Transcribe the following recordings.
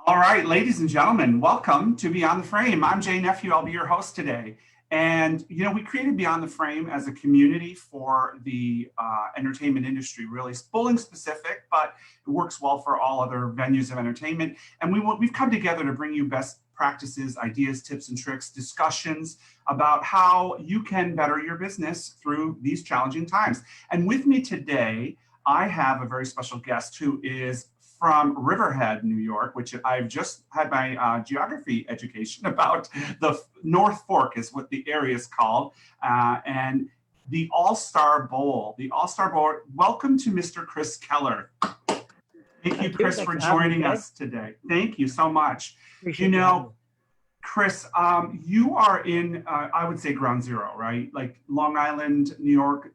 All right, ladies and gentlemen, welcome to Beyond the Frame. I'm Jay Nephew. I'll be your host today. And, we created Beyond the Frame as a community for the entertainment industry, really bowling specific, but it works well for all other venues of entertainment. And we've come together to bring you best practices, ideas, tips and tricks, discussions about how you can better your business through these challenging times. And with me today, I have a very special guest who is from Riverhead, New York, which I've just had my geography education about. The North Fork is what the area is called, and the All-Star Bowl. The All-Star Bowl. Welcome to Mr. Chris Keller. Thank you, Chris, for joining us today. Thank you so much. Appreciate Chris, you are in, I would say, ground zero, right? Like Long Island, New York,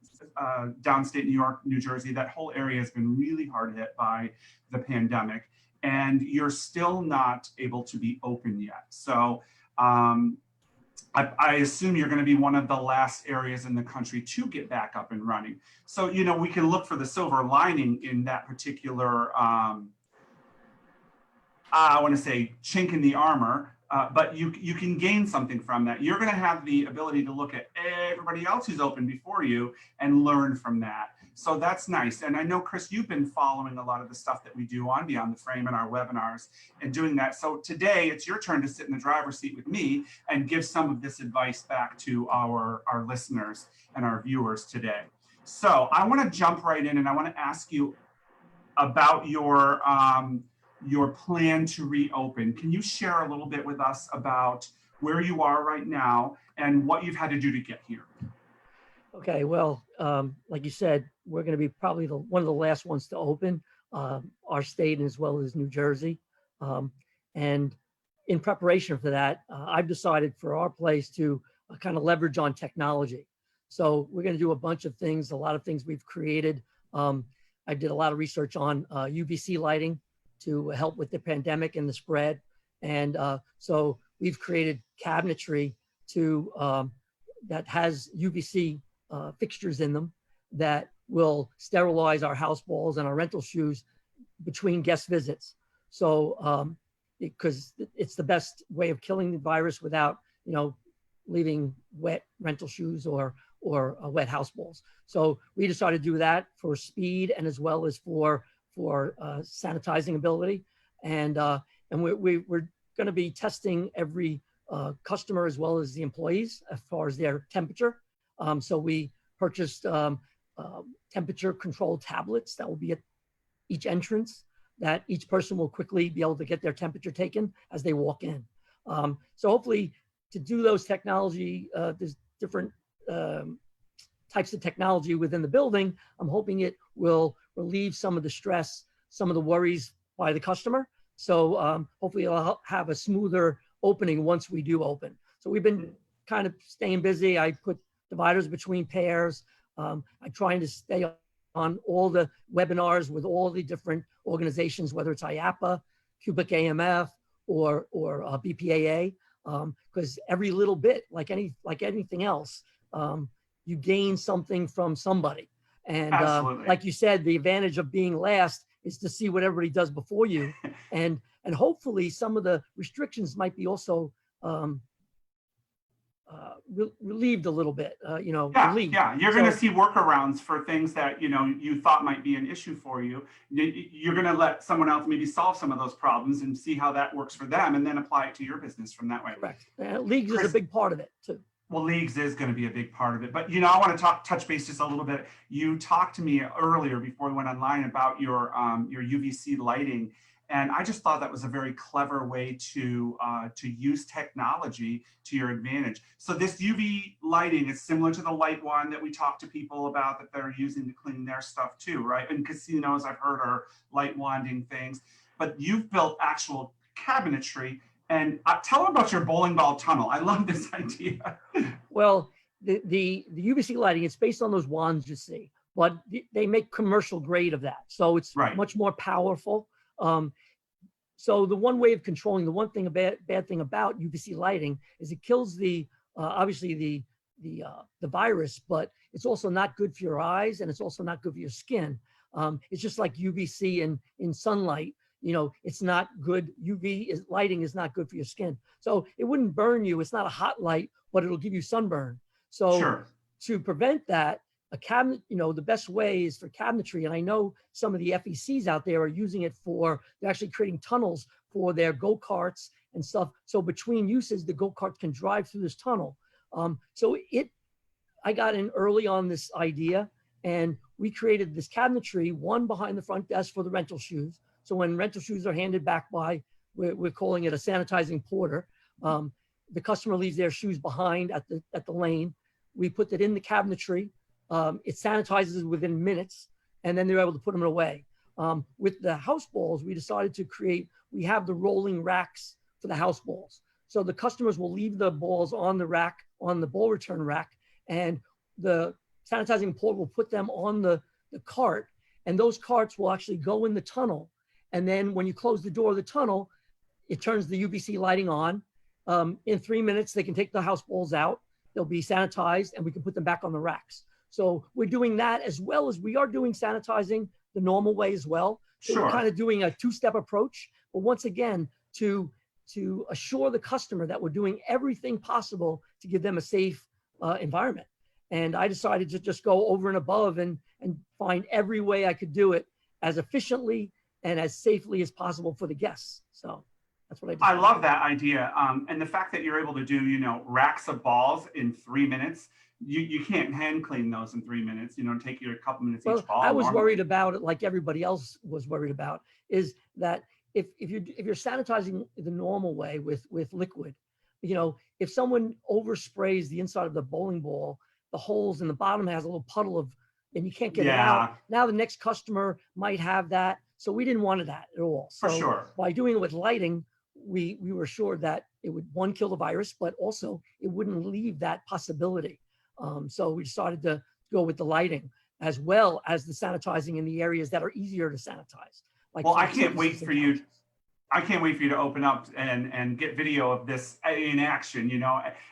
downstate New York, New Jersey, that whole area has been really hard hit by the pandemic, and you're still not able to be open yet. So I assume you're going to be one of the last areas in the country to get back up and running. So, we can look for the silver lining in that particular, I want to say, chink in the armor. But you can gain something from that. You're going to have the ability to look at everybody else who's open before you and learn from that. So that's nice. And I know, Chris, you've been following a lot of the stuff that we do on Beyond the Frame and our webinars and doing that. So today it's your turn to sit in the driver's seat with me and give some of this advice back to our listeners and our viewers today. So I want to jump right in and I want to ask you about your plan to reopen. Can you share a little bit with us about where you are right now and what you've had to do to get here? Okay, well, like you said, we're going to be probably one of the last ones to open, our state as well as New Jersey. And in preparation for that, I've decided for our place to kind of leverage on technology. So we're going to do a bunch of things, a lot of things we've created. I did a lot of research on UVC lighting to help with the pandemic and the spread. And so we've created cabinetry that has UVC fixtures in them that will sterilize our house balls and our rental shoes between guest visits. So because it's the best way of killing the virus without, leaving wet rental shoes or wet house balls. So we decided to do that for speed and as well as for sanitizing ability. And we're going to be testing every customer as well as the employees as far as their temperature. So we purchased temperature control tablets that will be at each entrance that each person will quickly be able to get their temperature taken as they walk in. So hopefully to do those technology, there's different types of technology within the building. I'm hoping it will relieve some of the stress, some of the worries by the customer. So hopefully I'll have a smoother opening once we do open. So we've been kind of staying busy. I put dividers between pairs. I'm trying to stay on all the webinars with all the different organizations, whether it's IAPA, QubicaAMF, or BPAA, because every little bit, like anything else, you gain something from somebody. And like you said, the advantage of being last is to see what everybody does before you. And hopefully some of the restrictions might be also relieved a little bit, relieved. Yeah, you're going to see workarounds for things that, you thought might be an issue for you. You're going to let someone else maybe solve some of those problems and see how that works for them and then apply it to your business from that way. Correct. Leagues is a big part of it too. Well, leagues is going to be a big part of it. But, I want to touch base just a little bit. You talked to me earlier before we went online about your UVC lighting. And I just thought that was a very clever way to use technology to your advantage. So this UV lighting is similar to the light wand that we talk to people about that they're using to clean their stuff too, right? And casinos, I've heard, are light wanding things. But you've built actual cabinetry. And tell them about your bowling ball tunnel. I love this idea. Well, the UVC lighting, it's based on those wands you see, but they make commercial grade of that. So it's much more powerful. So the one way of controlling, the one thing bad thing about UVC lighting is it kills obviously the virus, but it's also not good for your eyes and it's also not good for your skin. It's just like UVC in sunlight. it's not good. Lighting is not good for your skin. So it wouldn't burn you. It's not a hot light, but it'll give you sunburn. So Sure. to prevent that, a cabinet, the best way is for cabinetry. And I know some of the FECs out there are using it they're actually creating tunnels for their go-karts and stuff. So between uses, the go-kart can drive through this tunnel. I got in early on this idea, and we created this cabinetry, one behind the front desk for the rental shoes. So when rental shoes are handed back by, we're calling it a sanitizing porter. The customer leaves their shoes behind at the lane. We put that in the cabinetry. It sanitizes within minutes, and then they're able to put them away. With the house balls, we decided we have the rolling racks for the house balls. So the customers will leave the balls on the rack, on the ball return rack, and the sanitizing porter will put them on the cart, and those carts will actually go in the tunnel. And then when you close the door of the tunnel, it turns the UVC lighting on. In 3 minutes, they can take the house balls out. They'll be sanitized, and we can put them back on the racks. So we're doing that, as well as we are doing sanitizing the normal way as well. So Sure. we're kind of doing a two-step approach. But once again, to assure the customer that we're doing everything possible to give them a safe environment. And I decided to just go over and above and find every way I could do it as efficiently and as safely as possible for the guests. So that's what I did. I love that idea. And the fact that you're able to do, racks of balls in 3 minutes, you can't hand clean those in 3 minutes, take you a couple minutes each ball. I was worried about it, like everybody else was worried about, is that if you're sanitizing the normal way with liquid, if someone oversprays the inside of the bowling ball, the holes in the bottom has a little puddle and you can't get it out. Now the next customer might have that. So we didn't want that at all. So for sure. By doing it with lighting, we were sure that it would, one, kill the virus, but also it wouldn't leave that possibility. So we decided to go with the lighting as well as the sanitizing in the areas that are easier to sanitize. Well, I can't wait for you. I can't wait for you to open up and get video of this in action,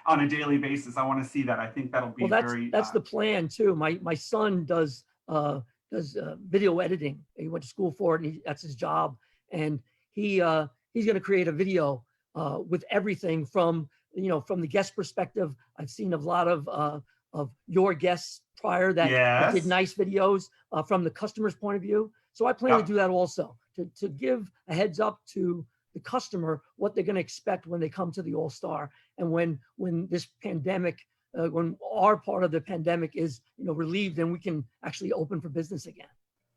on a daily basis. I want to see that. I think that'll be that's the plan too. My son does video editing. He went to school for it, and that's his job. And he's going to create a video with everything from the guest perspective. I've seen a lot of your guests prior that did nice videos from the customer's point of view. So I plan to do that also, to give a heads up to the customer what they're going to expect when they come to the All-Star, and when this pandemic, when our part of the pandemic is relieved, and we can actually open for business again.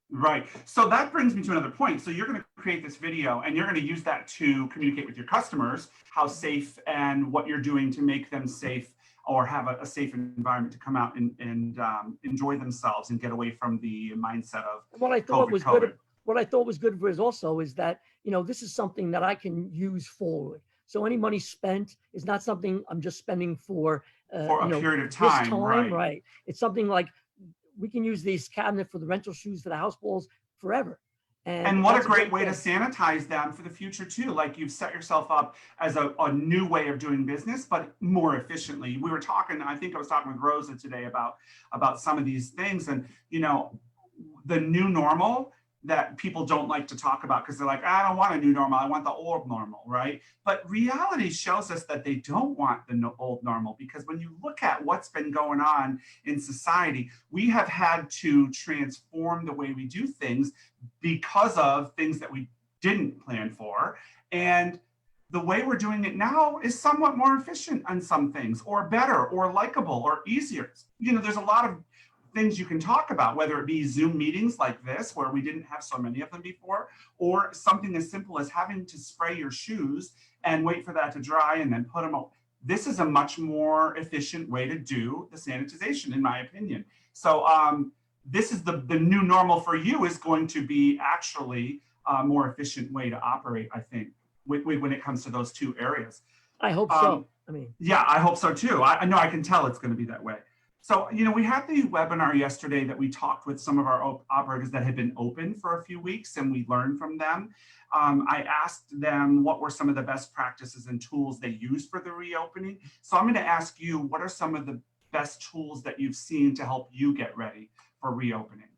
Right. So that brings me to another point. So you're going to create this video, and you're going to use that to communicate with your customers how safe and what you're doing to make them safe, or have a safe environment to come out and enjoy themselves and get away from the mindset of what I thought was good. What I thought was good for us also is that, this is something that I can use forward. So any money spent is not something I'm just spending for a period of time. Right. It's something like we can use this cabinet for the rental shoes, for the house balls forever. And what a great way to sanitize them for the future too. Like, you've set yourself up as a new way of doing business, but more efficiently. We were talking, I think I was talking with Rosa today about some of these things, and the new normal that people don't like to talk about, because they're like, I don't want a new normal, I want the old normal, right? But reality shows us that they don't want the old normal, because when you look at what's been going on in society, we have had to transform the way we do things because of things that we didn't plan for. And the way we're doing it now is somewhat more efficient on some things, or better, or likable, or easier. There's a lot of things you can talk about, whether it be Zoom meetings like this, where we didn't have so many of them before, or something as simple as having to spray your shoes and wait for that to dry and then put them out. This is a much more efficient way to do the sanitization, in my opinion. So this is the new normal for you, is going to be actually a more efficient way to operate, I think, when it comes to those two areas. I hope so. Yeah, I hope so too. I know, I can tell it's going to be that way. So, we had the webinar yesterday that we talked with some of our operators that had been open for a few weeks, and we learned from them. I asked them what were some of the best practices and tools they used for the reopening. So I'm going to ask you, what are some of the best tools that you've seen to help you get ready for reopening?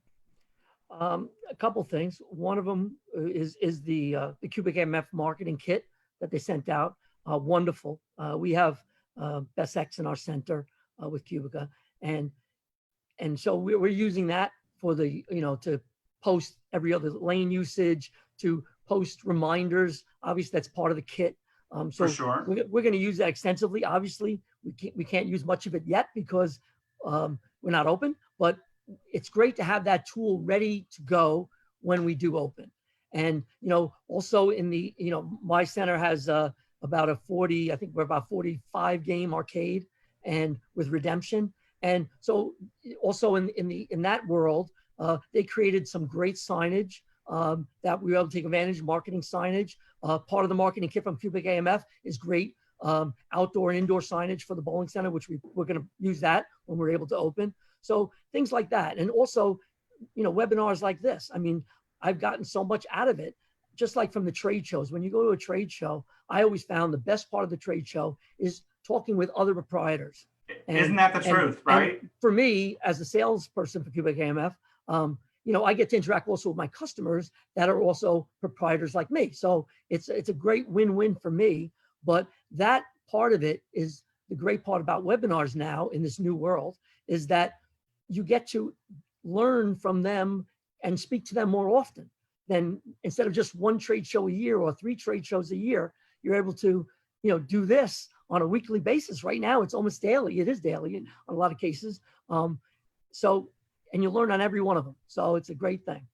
A couple things. One of them is the QubicaAMF marketing kit that they sent out. Wonderful. We have Best X in our center with Cubica, and so we're using that for the to post every other lane usage, to post reminders. Obviously, that's part of the kit. So For sure. we're going to use that extensively. Obviously, we can't use much of it yet because we're not open, but it's great to have that tool ready to go when we do open. And, also in the, my center has about a 40, I think we're about 45 game arcade and with redemption. And so also in that world, they created some great signage that we were able to take advantage of, marketing signage. Part of the marketing kit from QubicaAMF is great outdoor and indoor signage for the bowling center, which we're going to use that when we're able to open. So things like that. And also, webinars like this. I mean, I've gotten so much out of it, just like from the trade shows. When you go to a trade show, I always found the best part of the trade show is talking with other proprietors. Isn't that the truth, right? For me, as a salesperson for QubicaAMF, I get to interact also with my customers that are also proprietors like me. So it's a great win-win for me. But that part of it is the great part about webinars now in this new world, is that you get to learn from them and speak to them more often. Then instead of just one trade show a year or 3 trade shows a year, you're able to, do this on a weekly basis. Right now, it's almost daily. It is daily in a lot of cases. And you learn on every one of them. So it's a great thing.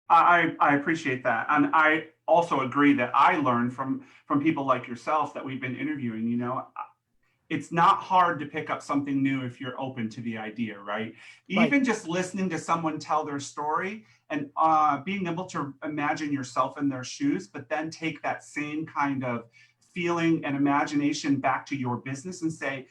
I appreciate that. And I also agree that I learned from people like yourself that we've been interviewing. It's not hard to pick up something new if you're open to the idea, right? Even just listening to someone tell their story and being able to imagine yourself in their shoes, but then take that same kind of feeling and imagination back to your business and say,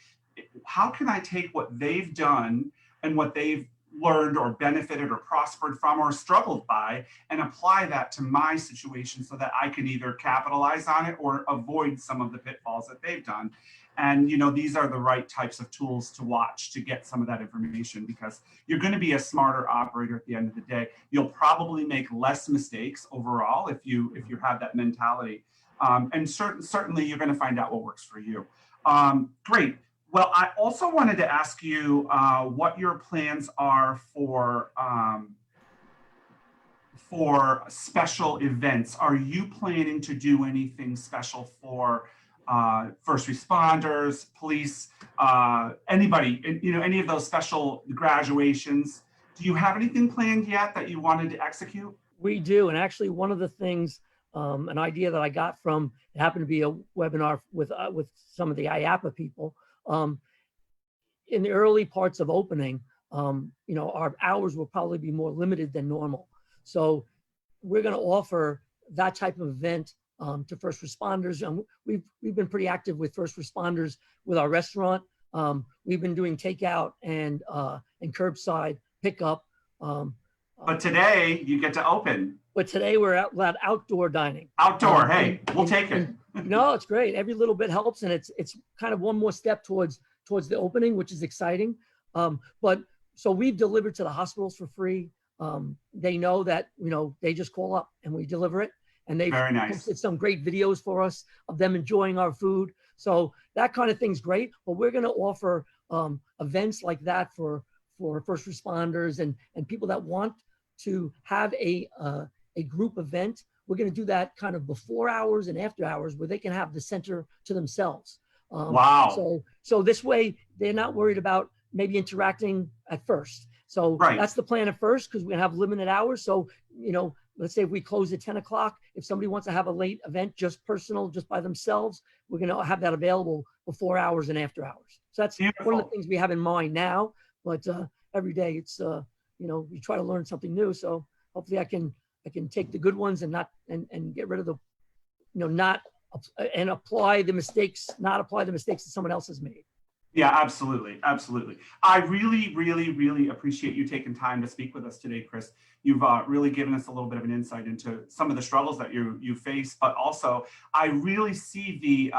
how can I take what they've done and what they've learned or benefited or prospered from or struggled by and apply that to my situation so that I can either capitalize on it or avoid some of the pitfalls that they've done. And these are the right types of tools to watch to get some of that information, because you're going to be a smarter operator at the end of the day. You'll probably make less mistakes overall if you have that mentality. And certainly you're going to find out what works for you. Great. Well, I also wanted to ask you what your plans are for special events. Are you planning to do anything special for first responders, police, anybody, any of those special graduations? Do you have anything planned yet that you wanted to execute? We do. And actually, one of the things, an idea that I got from, it happened to be a webinar with some of the IAPA people. In the early parts of opening, our hours will probably be more limited than normal. So we're going to offer that type of event to first responders. And we've been pretty active with first responders with our restaurant. We've been doing takeout and curbside pickup. But today you get to open. But today we're at outdoor dining. Outdoor, hey, we'll take it. No, it's great. Every little bit helps, and it's kind of one more step towards the opening, which is exciting. But so we've delivered to the hospitals for free. They know that they just call up and we deliver it, and they've posted some great videos for us of them enjoying our food. So that kind of thing's great. But we're going to offer events like that for first responders and people that want to have a group event. We're going to do that kind of before hours and after hours, where they can have the center to themselves. Wow. So this way they're not worried about maybe interacting at first. So that's the plan at first, because we're going to have limited hours. So, let's say if we close at 10 o'clock, if somebody wants to have a late event, just personal, just by themselves, we're going to have that available before hours and after hours. So that's one of the things we have in mind now. But every day it's, we try to learn something new. So hopefully I can take the good ones and get rid of the, and apply the mistakes that someone else has made. Yeah, absolutely. Absolutely. I really, really, really appreciate you taking time to speak with us today, Chris. You've really given us a little bit of an insight into some of the struggles that you face, but also I really see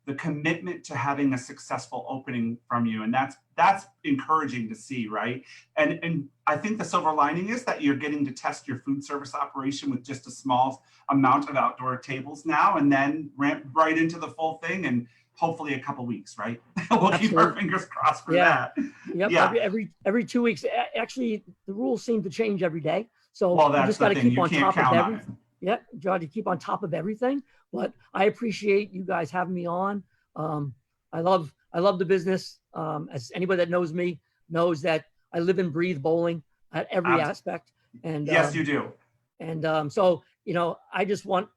the commitment to having a successful opening from you. And that's encouraging to see, right? And I think the silver lining is that you're getting to test your food service operation with just a small amount of outdoor tables now, and then ramp right into the full thing, and hopefully a couple weeks, right? We'll keep our fingers crossed for that. Yep. Yeah. Every 2 weeks. Actually, the rules seem to change every day. So Well, you that's just the got to thing. keep You on can't top of count on it. everything. Yeah, try to keep on top of everything. But I appreciate you guys having me on. I love the business. As anybody that knows me knows that I live and breathe bowling at every aspect. And yes, you do. And so, you know, I just want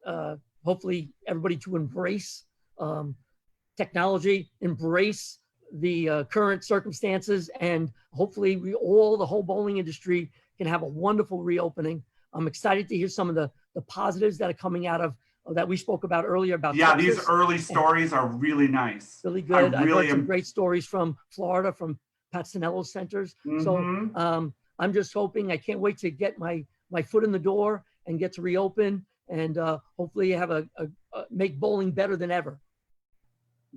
hopefully everybody to embrace technology, embrace the current circumstances, and hopefully the whole bowling industry can have a wonderful reopening. I'm excited to hear some of the positives that are coming out of that we spoke about earlier about Texas. These early stories are really nice. Really good. I I've really heard some great stories from Florida, from Pat Sinello's centers. So I'm just hoping, I can't wait to get my foot in the door and get to reopen, and hopefully have make bowling better than ever.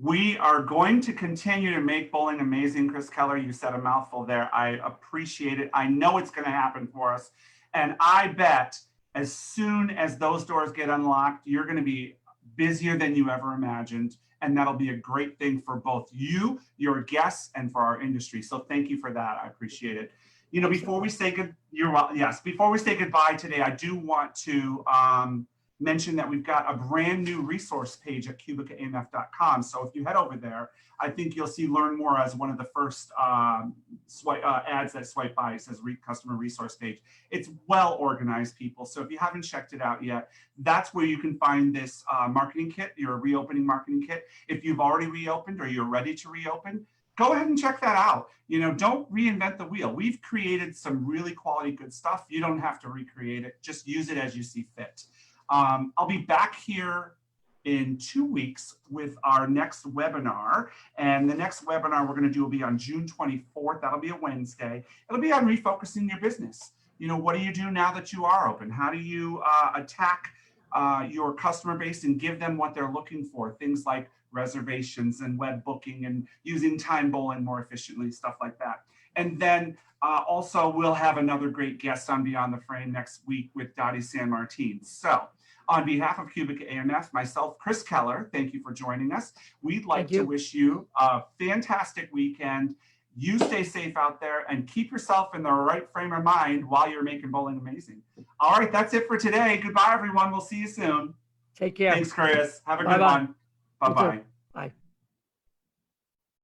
We are going to continue to make bowling amazing. Chris Keller, you said a mouthful there. I appreciate it. I know it's going to happen for us. And I bet as soon as those doors get unlocked, you're going to be busier than you ever imagined. And that'll be a great thing for both you, your guests, and for our industry. So thank you for that. I appreciate it. You know, before we say before we say goodbye today, I do want to mention that we've got a brand new resource page at QubicaAMF.com. So if you head over there, I think you'll see Learn More as one of the first ads that swipe by. It says Customer Resource Page. It's well organized, people. So if you haven't checked it out yet, that's where you can find this marketing kit, your reopening marketing kit. If you've already reopened or you're ready to reopen, go ahead and check that out. You know, don't reinvent the wheel. We've created some really quality good stuff. You don't have to recreate it. Just use it as you see fit. I'll be back here in 2 weeks with our next webinar. And the next webinar we're going to do will be on June 24th. That'll be a Wednesday. It'll be on refocusing your business. You know, what do you do now that you are open? How do you attack your customer base and give them what they're looking for? Things like reservations and web booking and using time bowling more efficiently, stuff like that. And then also we'll have another great guest on Beyond the Frame next week with Dottie San Martin. So on behalf of QubicaAMF, myself, Chris Keller, thank you for joining us. We'd like to wish you a fantastic weekend. You stay safe out there and keep yourself in the right frame of mind while you're making bowling amazing. All right, that's it for today. Goodbye, everyone. We'll see you soon. Take care. Thanks, Chris. Have a good one. Bye-bye.